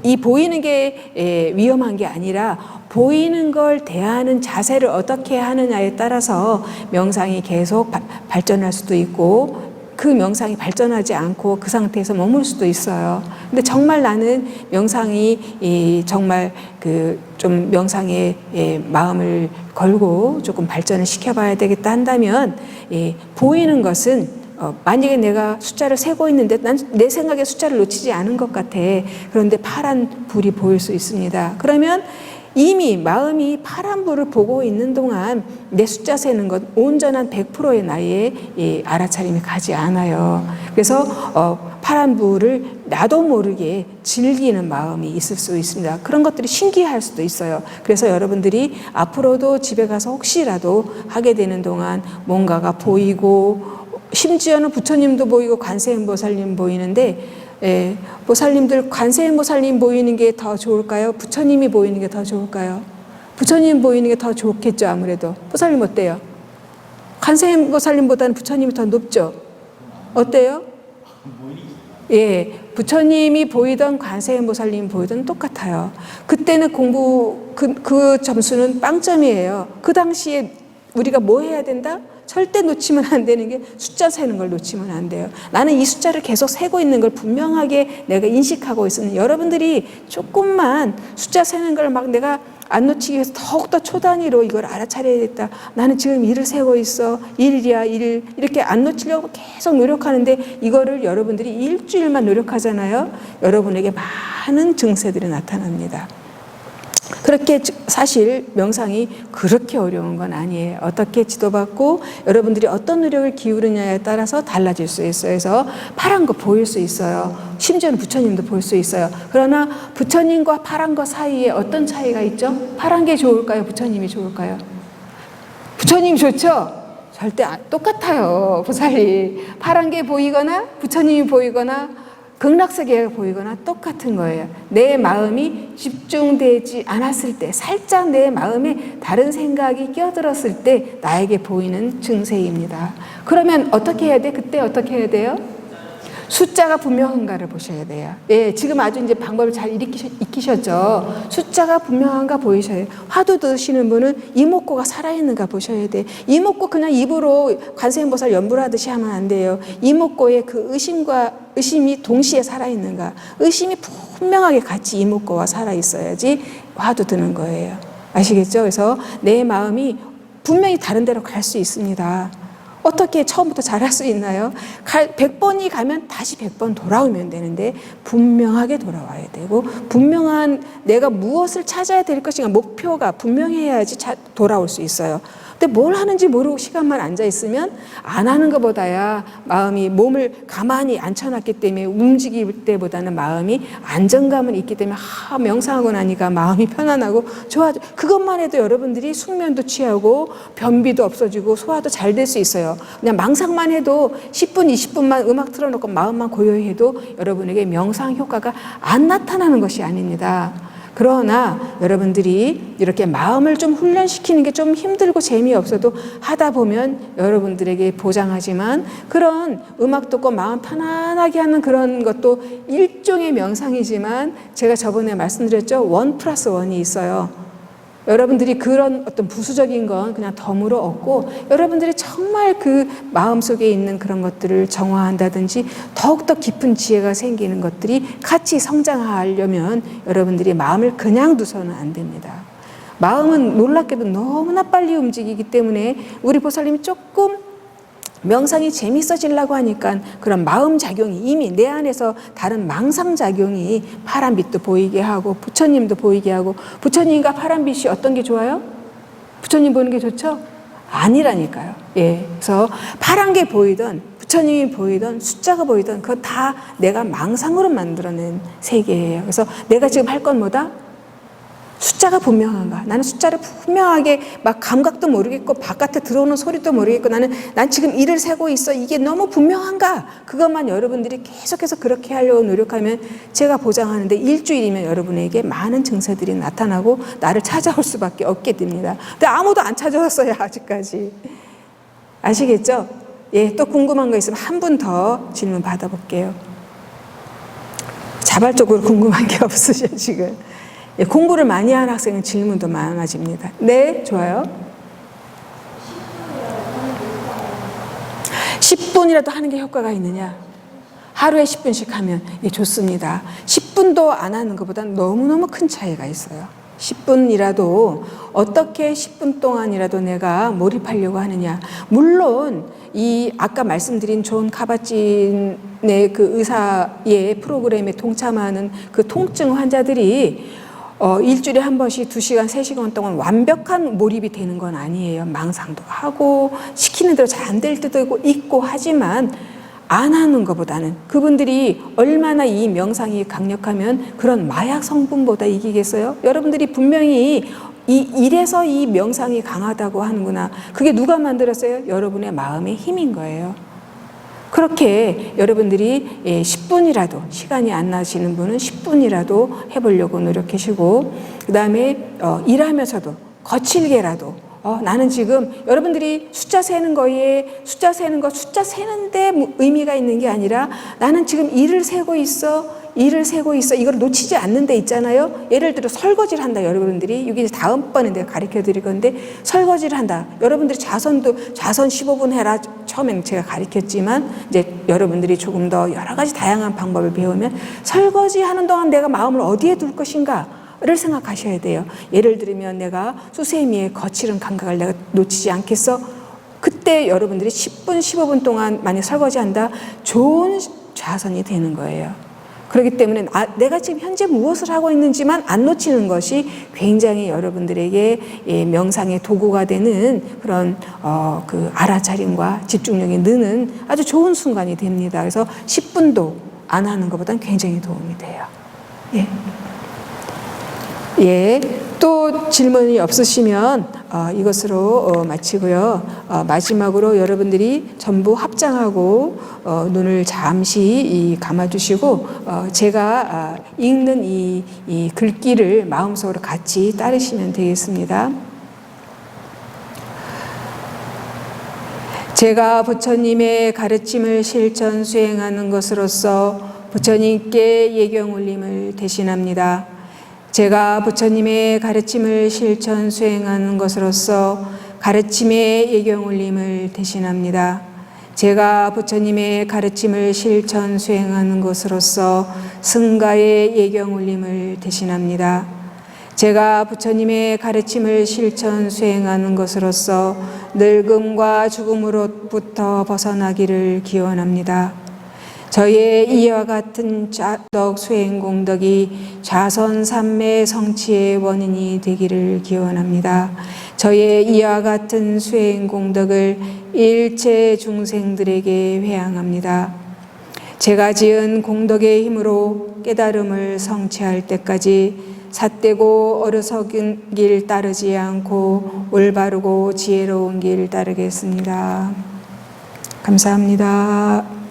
이 보이는 게 위험한 게 아니라 보이는 걸 대하는 자세를 어떻게 하느냐에 따라서 명상이 계속 발전할 수도 있고, 그 명상이 발전하지 않고 그 상태에서 머물 수도 있어요. 근데 정말 나는 명상이 정말 좀 명상에 마음을 걸고 조금 발전을 시켜봐야 되겠다 한다면, 보이는 것은 만약에 내가 숫자를 세고 있는데 난 내 생각에 숫자를 놓치지 않은 것 같아. 그런데 파란 불이 보일 수 있습니다. 그러면 이미 마음이 파란 불을 보고 있는 동안 내 숫자 세는 건 온전한 100%의 나의 알아차림이 가지 않아요. 그래서 파란 불을 나도 모르게 즐기는 마음이 있을 수 있습니다. 그런 것들이 신기할 수도 있어요. 그래서 여러분들이 앞으로도 집에 가서 혹시라도 하게 되는 동안 뭔가가 보이고, 심지어는 부처님도 보이고 관세음보살님 보이는데, 보살님들 관세음보살님 보이는 게 더 좋을까요? 부처님이 보이는 게 더 좋을까요? 부처님 보이는 게 더 좋겠죠. 아무래도. 보살님 어때요? 관세음보살님보다는 부처님이 더 높죠. 어때요? 예, 부처님이 보이던 관세음보살님 보이던 똑같아요. 그때는 그 점수는 빵점이에요. 그 당시에 우리가 뭐 해야 된다? 절대 놓치면 안 되는 게 숫자 세는 걸 놓치면 안 돼요. 나는 이 숫자를 계속 세고 있는 걸 분명하게 내가 인식하고 있으면, 여러분들이 조금만 숫자 세는 걸 막 내가 안 놓치기 위해서 더욱더 초단위로 이걸 알아차려야겠다. 나는 지금 일을 세고 있어. 일이야, 일. 이렇게 안 놓치려고 계속 노력하는데 이거를 여러분들이 일주일만 노력하잖아요. 여러분에게 많은 증세들이 나타납니다. 그렇게 사실 명상이 그렇게 어려운 건 아니에요. 어떻게 지도받고 여러분들이 어떤 노력을 기울이냐에 따라서 달라질 수 있어요. 그래서 파란 거 보일 수 있어요. 심지어는 부처님도 볼 수 있어요. 그러나 부처님과 파란 거 사이에 어떤 차이가 있죠? 파란 게 좋을까요? 부처님이 좋을까요? 부처님이 좋죠? 절대 똑같아요. 보살이 파란 게 보이거나 부처님이 보이거나 극락세계가 보이거나 똑같은 거예요. 내 마음이 집중되지 않았을 때, 살짝 내 마음에 다른 생각이 끼어들었을 때 나에게 보이는 증세입니다. 그러면 어떻게 해야 돼? 그때 어떻게 해야 돼요? 숫자가 분명한가를 보셔야 돼요. 예, 지금 아주 이제 방법을 잘 익히셨죠. 숫자가 분명한가 보이셔야 돼요. 화두 드시는 분은 이목구가 살아있는가 보셔야 돼요. 이목구 그냥 입으로 관세음보살 연불 하듯이 하면 안 돼요. 이목구에 그 의심이 동시에 살아있는가. 의심이 분명하게 같이 이목구와 살아있어야지 화두 드는 거예요. 아시겠죠? 그래서 내 마음이 분명히 다른 데로 갈 수 있습니다. 어떻게 처음부터 잘할 수 있나요? 100번이 가면 다시 100번 돌아오면 되는데 분명하게 돌아와야 되고 분명한 내가 무엇을 찾아야 될 것인가 목표가 분명해야지 돌아올 수 있어요. 근데 뭘 하는지 모르고 시간만 앉아 있으면 안 하는 것보다야 마음이 몸을 가만히 앉혀놨기 때문에 움직일 때보다는 마음이 안정감은 있기 때문에 명상하고 나니까 마음이 편안하고 좋아져. 그것만 해도 여러분들이 숙면도 취하고 변비도 없어지고 소화도 잘 될 수 있어요. 그냥 망상만 해도 10분, 20분만 음악 틀어놓고 마음만 고요히 해도 여러분에게 명상 효과가 안 나타나는 것이 아닙니다. 그러나 여러분들이 이렇게 마음을 좀 훈련시키는 게 좀 힘들고 재미없어도 하다 보면 여러분들에게 보장하지만 그런 음악 듣고 마음 편안하게 하는 그런 것도 일종의 명상이지만 제가 저번에 말씀드렸죠. 1+1이 있어요. 여러분들이 그런 어떤 부수적인 건 그냥 덤으로 얻고 여러분들이 정말 그 마음속에 있는 그런 것들을 정화한다든지 더욱더 깊은 지혜가 생기는 것들이 같이 성장하려면 여러분들이 마음을 그냥 두서는 안 됩니다. 마음은 놀랍게도 너무나 빨리 움직이기 때문에 우리 보살님이 조금 명상이 재밌어지려고 하니까 그런 마음작용이 이미 내 안에서 다른 망상작용이 파란빛도 보이게 하고 부처님도 보이게 하고 부처님과 파란빛이 어떤 게 좋아요? 부처님 보는 게 좋죠? 아니라니까요. 예. 그래서 파란 게 보이던 부처님이 보이던 숫자가 보이던 그거 다 내가 망상으로 만들어낸 세계예요. 그래서 내가 지금 할 건 뭐다? 숫자가 분명한가? 나는 숫자를 분명하게 막 감각도 모르겠고 바깥에 들어오는 소리도 모르겠고 난 지금 일을 세고 있어. 이게 너무 분명한가? 그것만 여러분들이 계속해서 그렇게 하려고 노력하면 제가 보장하는데 일주일이면 여러분에게 많은 증세들이 나타나고 나를 찾아올 수밖에 없게 됩니다. 근데 아무도 안 찾아왔어요. 아직까지. 아시겠죠? 예, 또 궁금한 거 있으면 한 분 더 질문 받아볼게요. 자발적으로 궁금한 게 없으셔 지금. 예, 공부를 많이 한 학생은 질문도 많아집니다. 네, 좋아요. 10분이라도 하는 게 효과가 있느냐? 하루에 10분씩 하면 예, 좋습니다. 10분도 안 하는 것보다는 너무너무 큰 차이가 있어요. 10분이라도 어떻게 10분 동안이라도 내가 몰입하려고 하느냐. 물론 이 아까 말씀드린 존 카바진의 그 의사의 프로그램에 동참하는 그 통증 환자들이 일주일에 한 번씩 2시간, 3시간 동안 완벽한 몰입이 되는 건 아니에요. 망상도 하고 시키는 대로 잘 안 될 때도 있고 하지만 안 하는 것보다는 그분들이 얼마나 이 명상이 강력하면 그런 마약 성분보다 이기겠어요? 여러분들이 분명히 이래서 이 명상이 강하다고 하는구나. 그게 누가 만들었어요? 여러분의 마음의 힘인 거예요. 그렇게 여러분들이 10분이라도 시간이 안 나시는 분은 10분이라도 해보려고 노력하시고 그 다음에 일하면서도 거칠게라도 나는 지금 여러분들이 숫자 세는 숫자 세는데 의미가 있는 게 아니라 나는 지금 일을 세고 있어. 이걸 놓치지 않는 데 있잖아요. 예를 들어 설거지를 한다. 여러분들이 이게 다음번에 내가 가르쳐 드릴 건데 설거지를 한다. 여러분들이 자선 15분 해라. 처음엔 제가 가르쳤지만 이제 여러분들이 조금 더 여러 가지 다양한 방법을 배우면 설거지 하는 동안 내가 마음을 어디에 둘 것인가 를 생각하셔야 돼요. 예를 들면 내가 수세미의 거칠은 감각을 내가 놓치지 않겠어? 그때 여러분들이 10분, 15분 동안 만약 설거지한다. 좋은 좌선이 되는 거예요. 그렇기 때문에 내가 지금 현재 무엇을 하고 있는지만 안 놓치는 것이 굉장히 여러분들에게 명상의 도구가 되는 그런 그 알아차림과 집중력이 느는 아주 좋은 순간이 됩니다. 그래서 10분도 안 하는 것보다는 굉장히 도움이 돼요. 예. 예. 또 질문이 없으시면 이것으로 마치고요. 마지막으로 여러분들이 전부 합장하고 눈을 잠시 감아주시고 제가 읽는 이 글귀를 마음속으로 같이 따르시면 되겠습니다. 제가 부처님의 가르침을 실천 수행하는 것으로서 부처님께 예경 올림을 대신합니다. 제가 부처님의 가르침을 실천 수행하는 것으로서 가르침의 예경 올림을 대신합니다. 제가 부처님의 가르침을 실천 수행하는 것으로서 승가의 예경 올림을 대신합니다. 제가 부처님의 가르침을 실천 수행하는 것으로서 늙음과 죽음으로부터 벗어나기를 기원합니다. 저의 이와 같은 덕 수행 공덕이 좌선 삼매 성취의 원인이 되기를 기원합니다. 저의 이와 같은 수행 공덕을 일체 중생들에게 회양합니다. 제가 지은 공덕의 힘으로 깨달음을 성취할 때까지 삿되고 어리석은 길 따르지 않고 올바르고 지혜로운 길 따르겠습니다. 감사합니다.